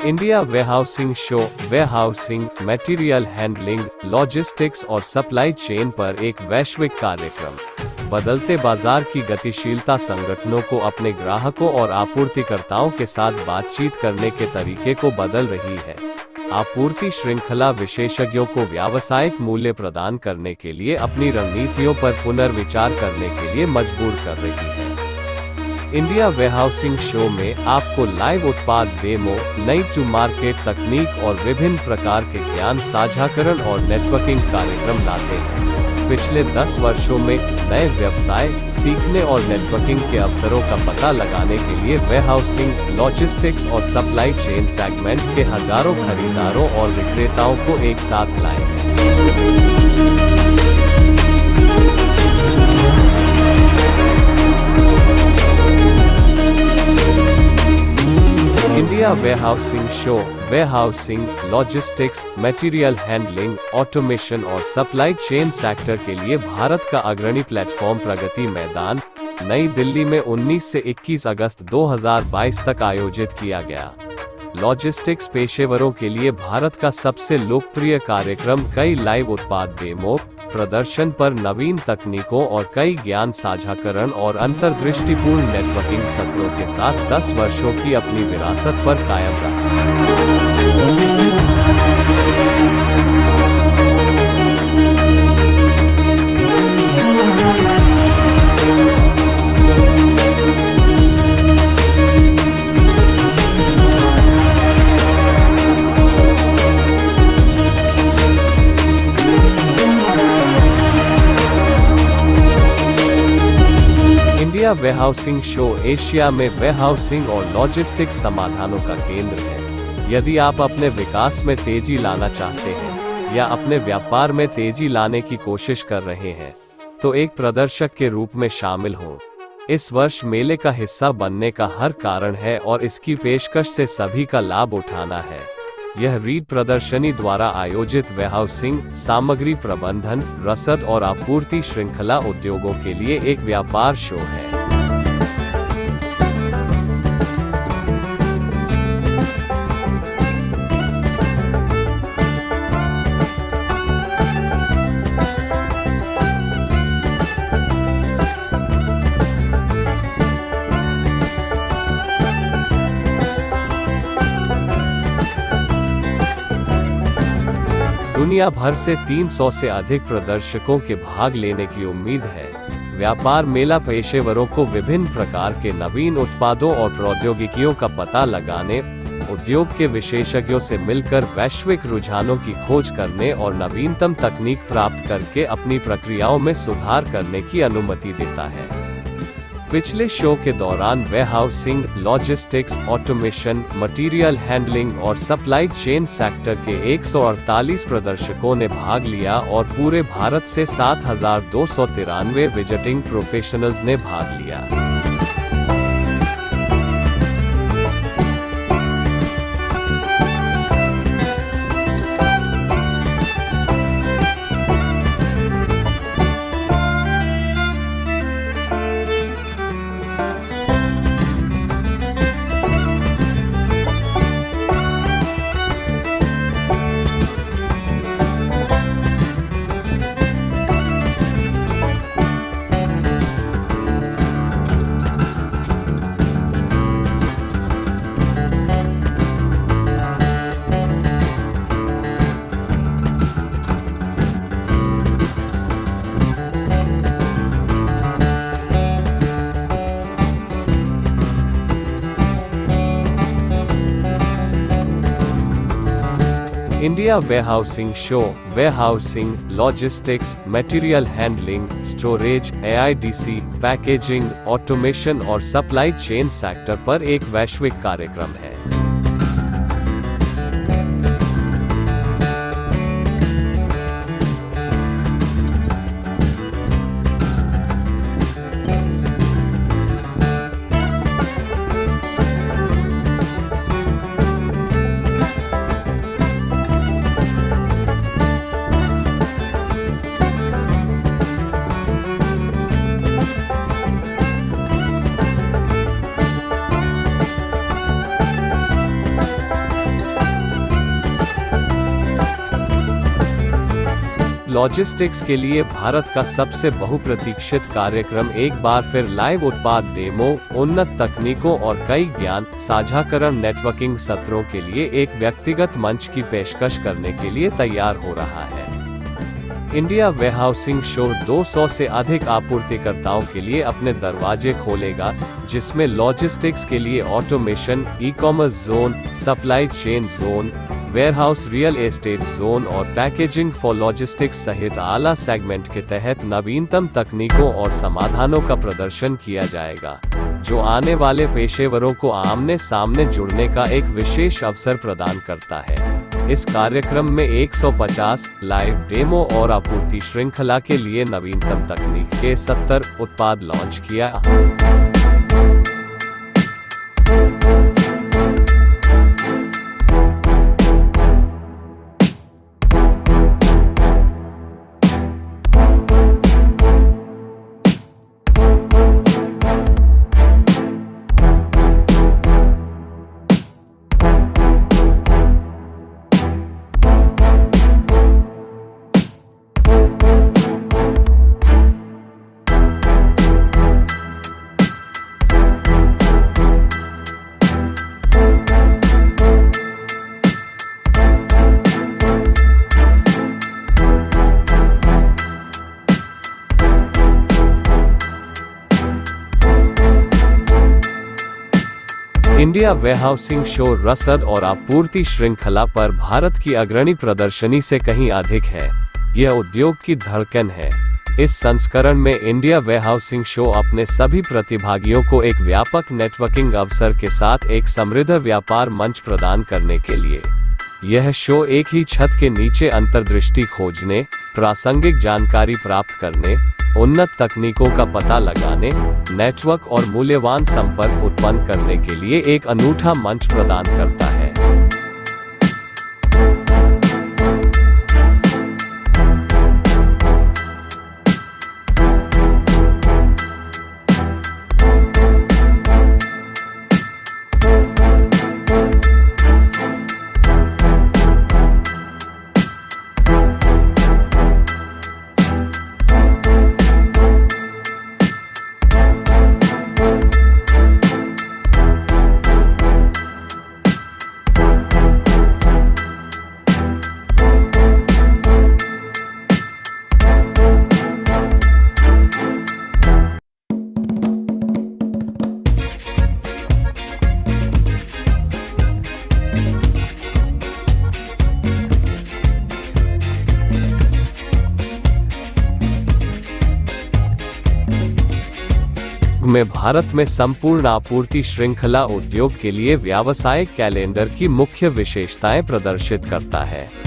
India warehousing show warehousing, material handling, logistics और supply chain पर एक वैश्विक कार्यक्रम। बदलते बाजार की गतिशीलता संगठनों को अपने ग्राहकों और आपूर्तिकर्ताओं के साथ बातचीत करने के तरीके को बदल रही है। आपूर्ति श्रृंखला विशेषज्ञों को व्यावसायिक मूल्य प्रदान करने के लिए अपनी रणनीतियों पर पुनर्विचार करने के लिए मजबूर कर रही है। इंडिया वेयरहाउसिंग शो में आपको लाइव उत्पाद डेमो, नई टू मार्केट तकनीक और विभिन्न प्रकार के ज्ञान साझाकरण और नेटवर्किंग कार्यक्रम लाते हैं। पिछले 10 वर्षों में नए व्यवसाय सीखने और नेटवर्किंग के अवसरों का पता लगाने के लिए वेयरहाउसिंग, लॉजिस्टिक्स और सप्लाई चेन सेगमेंट के हजारों खरीदारों और विक्रेताओं को एक साथ लाए हैं। India warehousing show warehousing, logistics, material handling, automation और सप्लाई चेन सेक्टर के लिए भारत का अग्रणी प्लेटफॉर्म प्रगति मैदान, नई दिल्ली में 19 से 21 अगस्त 2022 तक आयोजित किया गया। लॉजिस्टिक्स पेशेवरों के लिए भारत का सबसे लोकप्रिय कार्यक्रम कई लाइव उत्पाद डेमो, प्रदर्शन पर नवीन तकनीकों और कई ज्ञान साझाकरण और अंतर्दृष्टिपूर्ण नेटवर्किंग सत्रों के साथ 10 वर्षों की अपनी विरासत पर कायम रहा। इंडिया वेयरहाउसिंग शो एशिया में वेयरहाउसिंग और लॉजिस्टिक्स समाधानों का केंद्र है। यदि आप अपने विकास में तेजी लाना चाहते हैं या अपने व्यापार में तेजी लाने की कोशिश कर रहे हैं, तो एक प्रदर्शक के रूप में शामिल हों। इस वर्ष मेले का हिस्सा बनने का हर कारण है और इसकी पेशकश से सभी का लाभ उठाना है। यह रीड प्रदर्शनी द्वारा आयोजित वेयरहाउसिंग, सामग्री प्रबंधन, रसद और आपूर्ति श्रृंखला उद्योगों के लिए एक व्यापार शो है। दुनिया भर से 300 से अधिक प्रदर्शकों के भाग लेने की उम्मीद है। व्यापार मेला पेशेवरों को विभिन्न प्रकार के नवीन उत्पादों और प्रौद्योगिकियों का पता लगाने, उद्योग के विशेषज्ञों से मिलकर वैश्विक रुझानों की खोज करने और नवीनतम तकनीक प्राप्त करके अपनी प्रक्रियाओं में सुधार करने की अनुमति देता है। पिछले शो के दौरान warehousing, logistics, automation, material handling और सप्लाई चेन सेक्टर के 148 प्रदर्शकों ने भाग लिया और पूरे भारत से 7,293 विजिटिंग प्रोफेशनल्स ने भाग लिया। India warehousing show warehousing, logistics, material handling, storage, AIDC, packaging, automation और सप्लाई चेन सेक्टर पर एक वैश्विक कार्यक्रम है। लॉजिस्टिक्स के लिए भारत का सबसे बहुप्रतीक्षित कार्यक्रम एक बार फिर लाइव उत्पाद डेमो, उन्नत तकनीकों और कई ज्ञान साझाकरण नेटवर्किंग सत्रों के लिए एक व्यक्तिगत मंच की पेशकश करने के लिए तैयार हो रहा है। इंडिया वेयरहाउसिंग शो 200 से अधिक आपूर्तिकर्ताओं के लिए अपने दरवाजे खोलेगा, जिसमें लॉजिस्टिक्स के लिए automation, e-commerce zone, supply chain zone, warehouse real estate zone और पैकेजिंग फॉर लॉजिस्टिक्स सहित आला सेगमेंट के तहत नवीनतम तकनीकों और समाधानों का प्रदर्शन किया जाएगा, जो आने वाले पेशेवरों को आमने सामने जुड़ने का एक विशेष अवसर प्रदान करता है। इस कार्यक्रम में 150 लाइव डेमो और आपूर्ति श्रृंखला के लिए नवीनतम तकनीक के 70 उत्पाद लॉन्च किया। इंडिया वेयरहाउसिंग शो रसद और आपूर्ति श्रृंखला पर भारत की अग्रणी प्रदर्शनी से कहीं अधिक है। यह उद्योग की धड़कन है। इस संस्करण में इंडिया वेयरहाउसिंग शो अपने सभी प्रतिभागियों को एक व्यापक नेटवर्किंग अवसर के साथ एक समृद्ध व्यापार मंच प्रदान करने के लिए। यह शो एक ही छत के नीचे अंतर्दृष्टि खोजने, प्रासंगिक जानकारी प्राप्त करने, उन्नत तकनीकों का पता लगाने, नेटवर्क और मूल्यवान संपर्क उत्पन्न करने के लिए एक अनूठा मंच प्रदान करता है। में भारत में संपूर्ण आपूर्ति श्रृंखला उद्योग के लिए व्यावसायिक कैलेंडर की मुख्य विशेषताएं प्रदर्शित करता है।